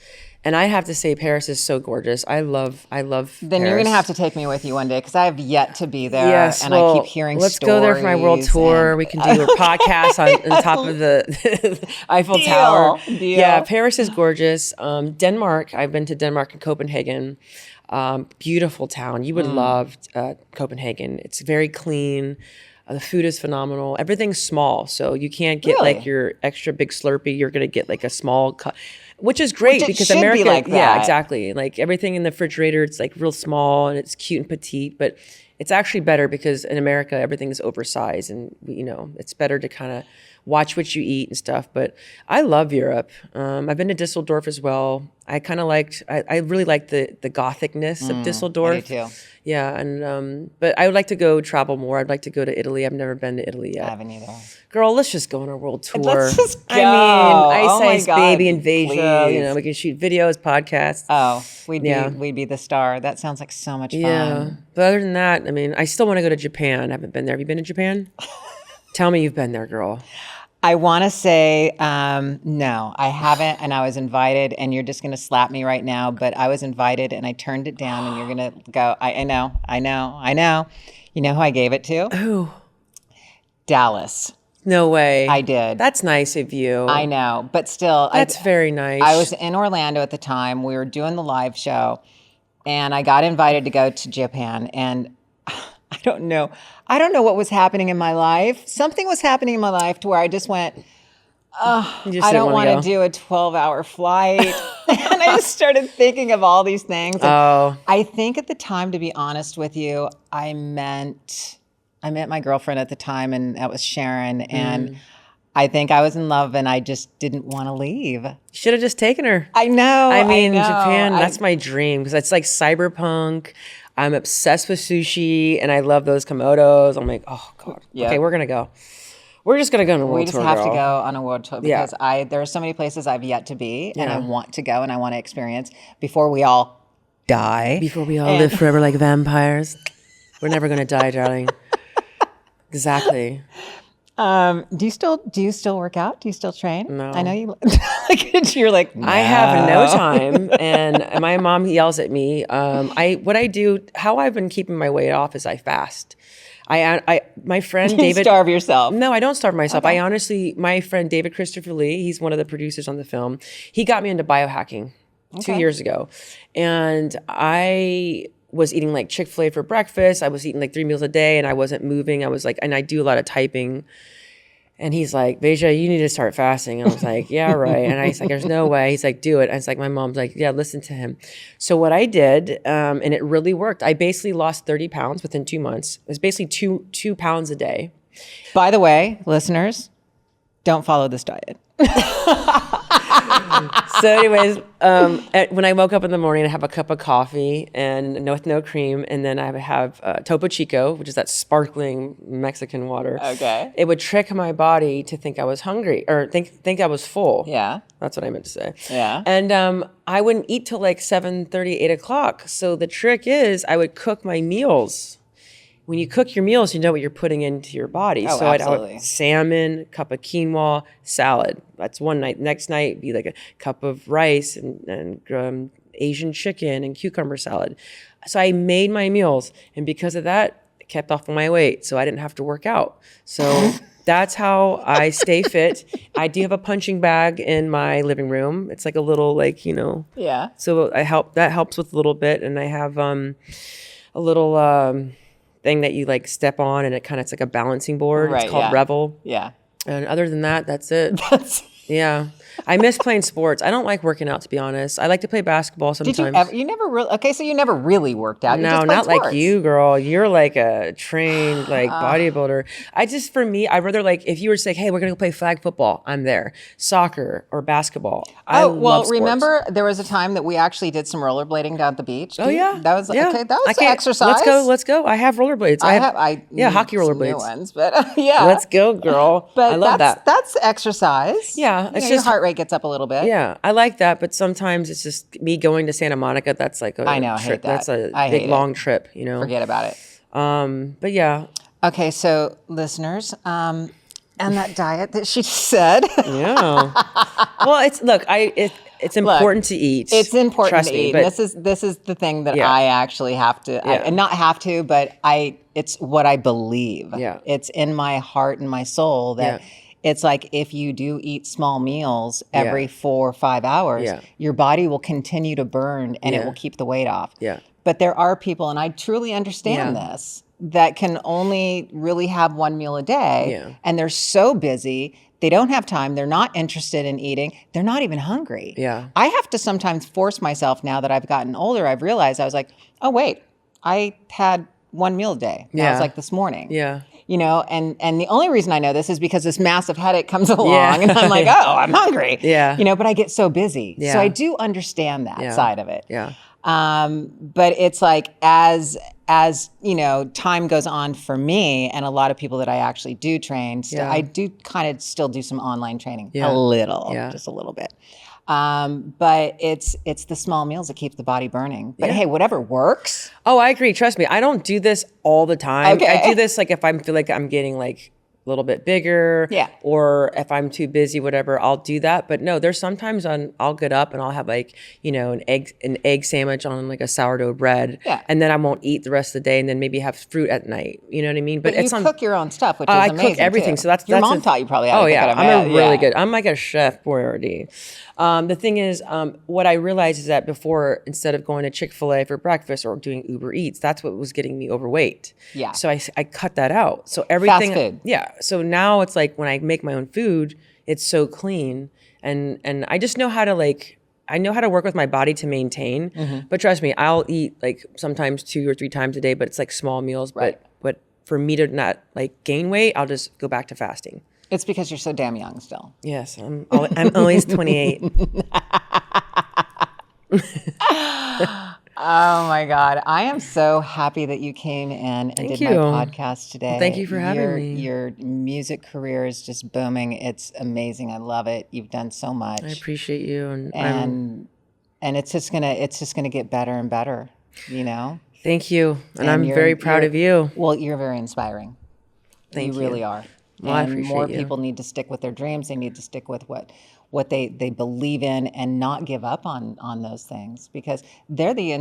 and I have to say Paris is so gorgeous. I love Then Paris. You're going to have to take me with you one day, because I have yet to be there. Yes, and I keep hearing let's stories. go there for my world tour. We can do a podcast on top of the Eiffel Tower. Deal. Yeah, Paris is gorgeous. Denmark, I've been to Denmark and Copenhagen. Beautiful town. You would love Copenhagen. It's very clean. The food is phenomenal. Everything's small, so you can't get like your extra big Slurpee. You're going to get like a small cup, which is great because America, like that. Yeah, exactly. Like everything in the refrigerator, it's like real small and it's cute and petite, but it's actually better because in America, everything is oversized, and it's better to kind of watch what you eat and stuff. But I love Europe. I've been to Düsseldorf as well. I kind of I really liked the gothicness of Düsseldorf. I do too. Yeah, and but I would like to go travel more. I'd like to go to Italy. I've never been to Italy yet. I haven't either. Girl, let's just go on our world tour. Let's just go. I mean, Ice God, Baby and Vaja. please. We can shoot videos, podcasts. Oh, we'd be the star. That sounds like so much fun. Yeah, but other than that, I mean, I still want to go to Japan. I haven't been there. Have you been to Japan? Tell me you've been there, girl. I want to say no, I haven't, and I was invited, and you're just going to slap me right now, but I was invited, and I turned it down, and you're going to go, I know. You know who I gave it to? Who? Dallas. No way. I did. That's nice of you. I know, but still. That's very nice. I was in Orlando at the time. We were doing the live show, and I got invited to go to Japan, and I don't know what was happening in my life. Something was happening in my life to where I just went, I don't want to do a 12-hour flight. And I just started thinking of all these things. And I think at the time, to be honest with you, I met my girlfriend at the time, and that was Sharon. And I think I was in love, and I just didn't want to leave. You should have just taken her. I know. I mean, Japan, that's my dream, because it's like cyberpunk. I'm obsessed with sushi, and I love those komodos. I'm like, oh God. Yep. Okay, we're gonna go. We're just gonna go on a world tour. We just have to go on a world tour because there are so many places I've yet to be, and I want to go, and I want to experience before we all die. Before we all live forever like vampires. We're never gonna die, darling. Exactly. Do you still work out? Do you still train? No. I know you. You're like, no. I have no time, and my mom yells at me. How I've been keeping my weight off is I fast. My friend David. Starve yourself. No, I don't starve myself. Okay. My friend David Christopher Lee, he's one of the producers on the film. He got me into biohacking 2 years ago, and I was eating like Chick-fil-A for breakfast. I was eating like 3 meals a day, and I wasn't moving. I was like, and I do a lot of typing. And he's like, Vaja, you need to start fasting. And I was like, yeah, right. And I was like, there's no way. He's like, do it. And it's like, my mom's like, yeah, listen to him. So what I did, and it really worked. I basically lost 30 pounds within 2 months. It was basically two pounds a day. By the way, listeners, don't follow this diet. So anyways, when I woke up in the morning, I have a cup of coffee and with no cream. And then I would have Topo Chico, which is that sparkling Mexican water. Okay. It would trick my body to think I was hungry or think I was full. Yeah. That's what I meant to say. Yeah. And I wouldn't eat till like 7:30, 8 o'clock. So the trick is I would cook my meals. When you cook your meals, you know what you're putting into your body. Oh, so absolutely. I'd salmon, cup of quinoa, salad. That's one night. Next night, be like a cup of rice and Asian chicken and cucumber salad. So I made my meals. And because of that, I kept off my weight. So I didn't have to work out. So that's how I stay fit. I do have a punching bag in my living room. It's like a little Yeah. So that helps with a little bit. And I have a little thing that you like step on, and it's like a balancing board. Right, it's called Revel. Yeah. And other than that, that's it. Yeah. I miss playing sports. I don't like working out, to be honest. I like to play basketball sometimes. Did you ever? You never really? Okay, so you never really worked out. You No, just played not like sports. you, girl. You're like a trained bodybuilder. For me, I'd rather if you were to say, hey, we're going to go play flag football, I'm there. Soccer or basketball. I love sports. Remember there was a time that we actually did some rollerblading down at the beach? Oh, yeah. That was Yeah. okay. That was exercise. Let's go. I have rollerblades. I hockey need some new rollerblades. ones, but yeah. Let's go, girl. But I love that. That's exercise. Yeah, it's your heart rate gets up a little bit. Yeah, I like that, but sometimes it's just me going to Santa Monica. That's like a I know, I trip. hate that. That's a I hate big it. long trip, Forget about it. But yeah. Okay, so listeners, and that diet that she said. Yeah. Well, it's important to eat. It's important Trust to me, eat. but This is the thing that Yeah. I actually have to, and not have to, but it's what I believe. Yeah. It's in my heart and my soul that it's like if you do eat small meals every 4 or 5 hours, your body will continue to burn and it will keep the weight off. Yeah. But there are people, and I truly understand this, that can only really have one meal a day, and they're so busy. They don't have time. They're not interested in eating. They're not even hungry. Yeah. I have to sometimes force myself now that I've gotten older. I've realized I was like, oh, wait, I had one meal a day. That was like this morning. Yeah. And the only reason I know this is because this massive headache comes along and I'm like, oh, I'm hungry. Yeah. But I get so busy. Yeah. So I do understand that side of it. Yeah. But it's like as time goes on for me and a lot of people that I actually do train, I do kind of still do some online training a little, just a little bit. But it's the small meals that keep the body burning. But hey, whatever works. Oh, I agree. Trust me. I don't do this all the time. Okay. I do this if I feel like I'm getting a little bit bigger, or if I'm too busy, whatever, I'll do that. But no, there's sometimes I'll get up and I'll have an egg sandwich on a sourdough bread, and then I won't eat the rest of the day, and then maybe have fruit at night. You know what I mean? But you cook your own stuff, which is amazing. I cook everything, too. so that's your mom taught you probably how to cook it. I'm really good. I'm like a chef already. The thing is, what I realized is that before, instead of going to Chick-fil-A for breakfast or doing Uber Eats, that's what was getting me overweight. Yeah. So I cut that out. So everything. Fast food. Yeah. So now it's like when I make my own food, it's so clean, and I just know how to I know how to work with my body to maintain. Mm-hmm. But trust me, I'll eat sometimes 2 or 3 times a day, but it's small meals. Right. But for me to not gain weight, I'll just go back to fasting. It's because you're so damn young still. Yes, I'm always 28. Oh my God. I am so happy that you came in and did my podcast today. Well, thank you for having me. Your music career is just booming. It's amazing. I love it. You've done so much. I appreciate you. And it's just gonna get better and better, Thank you. And I'm very proud of you. Well, you're very inspiring. Thank you. You really are. Well, and I appreciate more you. people need to stick with their dreams. They need to stick with what they believe in and not give up on those things, because you're the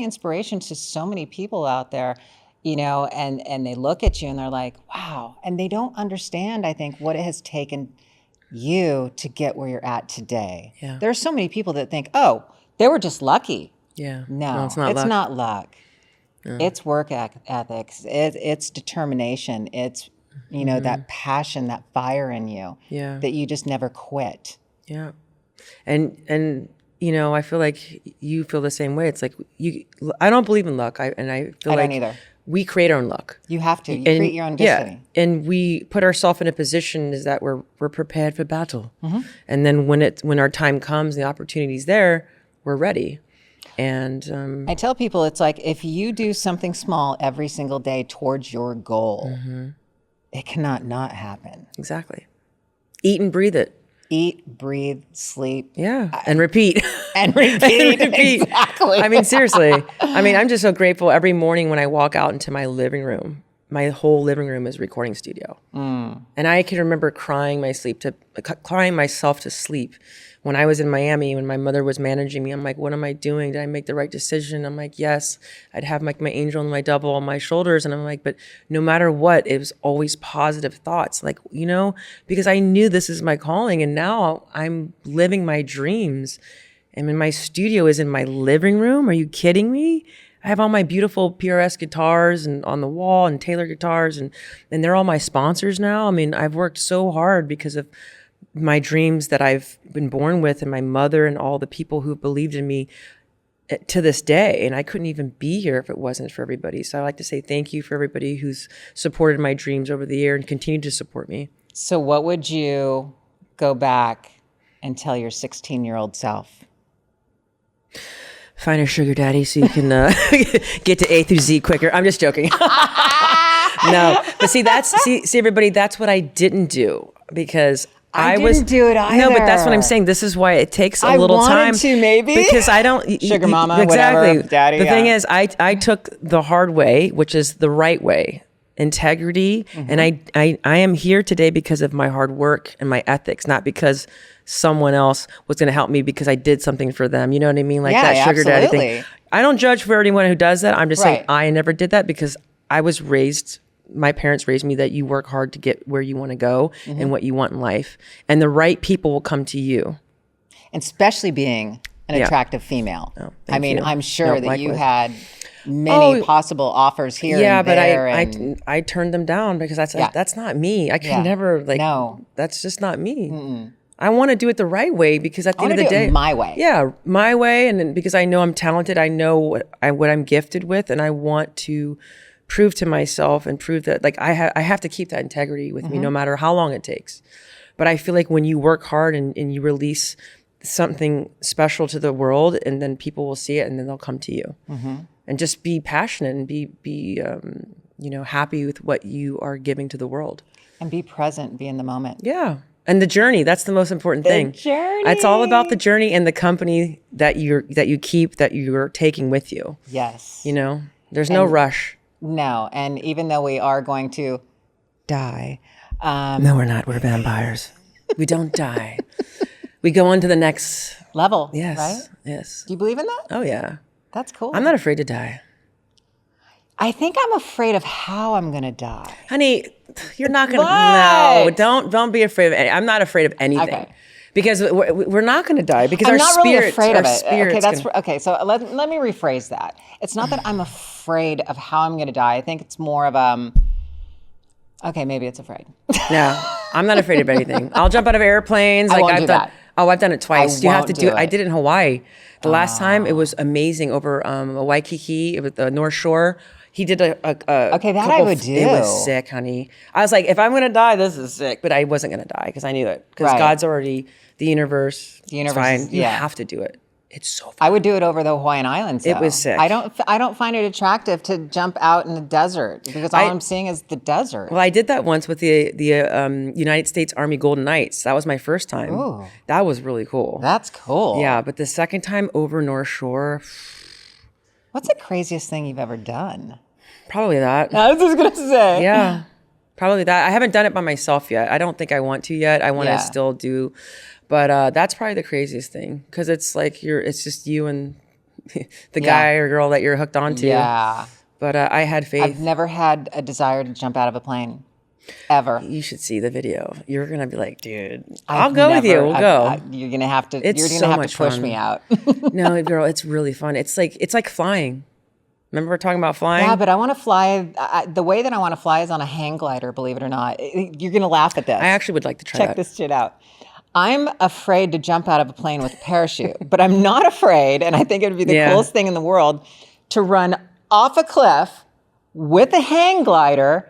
inspiration to so many people out there, and they look at you and they're like, wow. And they don't understand, I think, what it has taken you to get where you're at today. Yeah. There are so many people that think, oh, they were just lucky. Yeah. No, it's not luck. Not luck. No. It's work ethics. It's determination. It's that passion, that fire in you that you just never quit. Yeah. And I feel like you feel the same way. It's like I don't believe in luck. I feel I like don't either. we create our own luck. You have to. You create your own destiny. Yeah, and we put ourselves in a position is that we're prepared for battle. And then when our time comes, the opportunity's there, we're ready. And I tell people it's like if you do something small every single day towards your goal, it cannot not happen. Exactly. Eat and breathe it. Eat, breathe, sleep. Yeah. And repeat. And repeat. Exactly. I mean, seriously. I mean, I'm just so grateful every morning when I walk out into my living room. My whole living room is a recording studio. And I can remember crying myself to sleep when I was in Miami, when my mother was managing me. I'm like, what am I doing? Did I make the right decision? I'm like, yes. I'd have like my angel and my devil on my shoulders. And I'm like, but no matter what, it was always positive thoughts. Like, you know, because I knew this is my calling. And now I'm living my dreams. And my studio is in my living room. Are you kidding me? I have all my beautiful PRS guitars and on the wall and Taylor guitars and they're all my sponsors now. I mean, I've worked so hard because of my dreams that I've been born with and my mother and all the people who believed in me to this day. And I couldn't even be here if it wasn't for everybody. So I like to say thank you for everybody who's supported my dreams over the year and continue to support me. So what would you go back and tell your 16-year-old self? Find a sugar daddy so you can get to A through Z quicker. I'm just joking. No, but see, everybody, that's what I didn't do because I didn't do it either. No, but that's what I'm saying. This is why it takes a little time. I wanted to, maybe. Because I don't... Sugar mama, exactly. whatever, daddy. The thing is, I took the hard way, which is the right way. Integrity. And I am here today because of my hard work and my ethics, not because someone else was going to help me because I did something for them. You know what I mean? Like that sugar daddy thing. I don't judge for anyone who does that. I'm just saying I never did that because I was raised... My parents raised me that you work hard to get where you want to go and what you want in life. And the right people will come to you. And especially being an attractive female. Oh, I mean, you. I'm sure that likewise. you had many possible offers here and there. But I turned them down because that's not me. I can never that's just not me. I want to do it the right way because at the end of the day, my way. Yeah, my way. And then because I know I'm talented, I know what I'm gifted with, and I want to prove to myself and prove that like I have to keep that integrity with me no matter how long it takes. But I feel like when you work hard and you release something special to the world, and then people will see it and then they'll come to you. And just be passionate and be happy with what you are giving to the world. And be present, be in the moment. Yeah. And the journey, that's the most important thing. The journey. It's all about the journey and the company that you're taking with you. Yes. You know, there's no rush. No, and even though we are going to die. No, we're not. We're vampires. We don't die. We go on to the next level. Yes. Right? Yes. Do you believe in that? Oh, yeah. That's cool. I'm not afraid to die. I think I'm afraid of how I'm going to die. Honey, you're not going to. No, don't be afraid of anything. I'm not afraid of anything. Okay. Because we're not going to die because I'm our not spirits, really afraid of it. Okay, so let me rephrase that. It's not that I'm afraid of how I'm going to die. I think it's more of okay, maybe it's afraid. No, I'm not afraid of anything. I'll jump out of airplanes. I won't do that. Oh, I've done it twice. You have to do it. it. I did it in Hawaii. The last time it was amazing over Waikiki, it was the North Shore. He did a okay, that I would do. It was sick, honey. I was like, if I'm going to die, this is sick. But I wasn't going to die because I knew it. Because God's already, the universe, it's fine. You have to do it. It's so fun. I would do it over the Hawaiian Islands, though. It was sick. I don't find it attractive to jump out in the desert because all I'm seeing is the desert. Well, I did that once with the United States Army Golden Knights. That was my first time. Ooh. That was really cool. That's cool. Yeah, but the second time over North Shore... What's the craziest thing you've ever done? Probably that. I was just going to say. Yeah, probably that. I haven't done it by myself yet. I don't think I want to yet. I want to still do... But that's probably the craziest thing because it's like it's just you and the guy or girl that you're hooked onto. Yeah. But I had faith. I've never had a desire to jump out of a plane, ever. You should see the video. You're gonna be like, dude, I'll go with you. We'll go. You're gonna have to. It's you're gonna have to push fun. me out. No, girl, it's really fun. It's like flying. Remember we're talking about flying? Yeah, but I want to fly. The way that I want to fly is on a hang glider. Believe it or not, you're gonna laugh at this. I actually would like to try that. Check this shit out. I'm afraid to jump out of a plane with a parachute, but I'm not afraid, and I think it would be the coolest thing in the world, to run off a cliff with a hang glider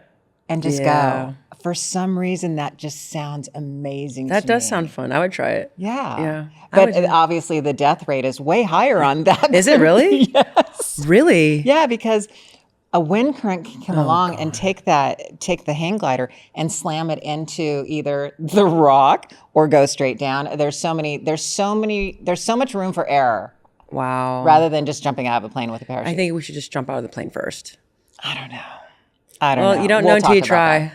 and just Yeah. go. For some reason, that just sounds amazing That to does me. sound fun. I would try it. Yeah. Yeah. But obviously the death rate is way higher on that. Is it really? Yes. Really? Yeah, because a wind current can come along and take the hang glider and slam it into either the rock or go straight down. There's so much room for error Wow. rather than just jumping out of a plane with a parachute. I think we should just jump out of the plane first. I don't know. Well, you don't know until you try.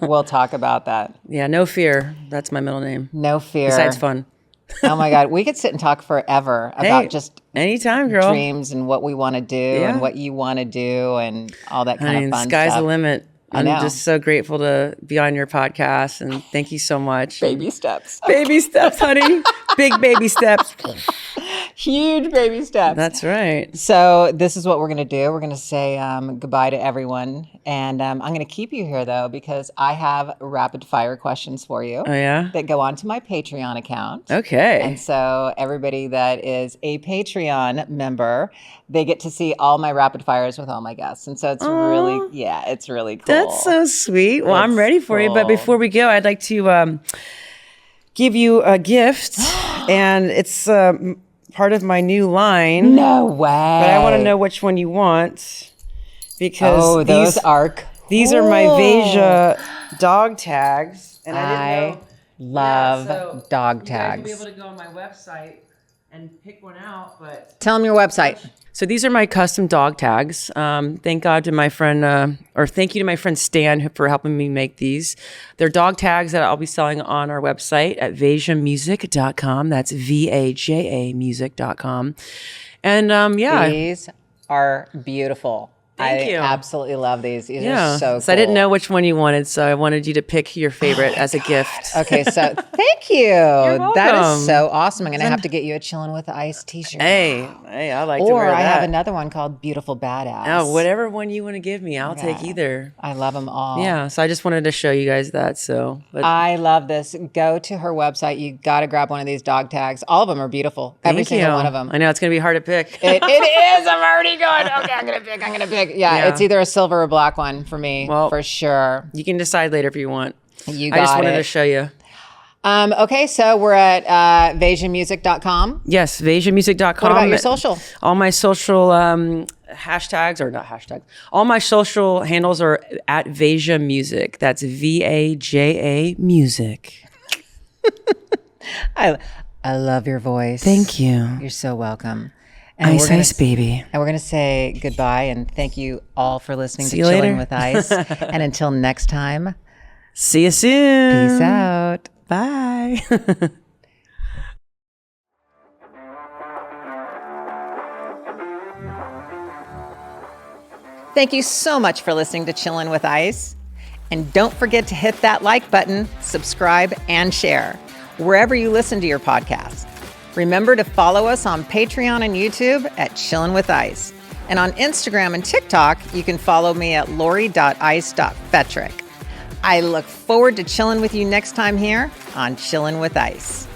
We'll talk about that. Yeah, no fear. That's my middle name. No fear. Besides fun. Oh my God. We could sit and talk forever about just anytime, girl. dreams and what we want to do and what you want to do and all that kind of fun sky's stuff. the limit. I know. I'm just so grateful to be on your podcast, and thank you so much. Baby steps. Baby steps, honey. Big baby steps. Huge baby steps. That's right. So this is what we're going to do. We're going to say goodbye to everyone. And I'm going to keep you here, though, because I have rapid fire questions for you. Oh, yeah? That go onto my Patreon account. Okay. And so everybody that is a Patreon member, they get to see all my rapid fires with all my guests. And so it's it's really cool. That's so sweet. Well, I'm ready for you. But cool. before we go, I'd like to give you a gift. And it's part of my new line. No way. But I want to know which one you want. Because those are cool. These are my Vaja dog tags. And I didn't know. Love dog tags. You'll be able to go on my website and pick one out. But tell them your website. So these are my custom dog tags. Thank God to my friend, or thank you to my friend Stan for helping me make these. They're dog tags that I'll be selling on our website at vajamusic.com. That's VAJA music.com. And These are beautiful. Thank you. I absolutely love these. These are so cool. So I didn't know which one you wanted, so I wanted you to pick your favorite as a gift. Okay, so thank you. welcome. That is so awesome. I'm going to have to get you a Chillin' with Ice t-shirt. Hey, I like to Or wear that. I have another one called Beautiful Badass. Oh, whatever one you want to give me, I'll take either. I love them all. Yeah, so I just wanted to show you guys that. So, I love this. Go to her website. You got to grab one of these dog tags. All of them are beautiful. Every single one of them. I know it's going to be hard to pick. It is. I'm already going. Okay, I'm going to pick. Yeah, it's either a silver or black one for me, for sure. You can decide later if you want. You got I just wanted it. to show you. Okay, so we're at vajamusic.com. Yes, vajamusic.com. What about your social? All my social hashtags, or not hashtags, all my social handles are at Vaja Music. That's VAJA Music. I love your voice. Thank you. You're so welcome. And Ice baby. And we're going to say goodbye and thank you all for listening to you Chilling later. with Ice. And until next time, See you soon. peace out. Bye. Thank you so much for listening to Chillin' with Ice. And don't forget to hit that like button, subscribe, and share wherever you listen to your podcast. Remember to follow us on Patreon and YouTube at Chillin' with Ice. And on Instagram and TikTok, you can follow me at lori.ice.fetrick. I look forward to chilling with you next time here on Chillin' with Ice.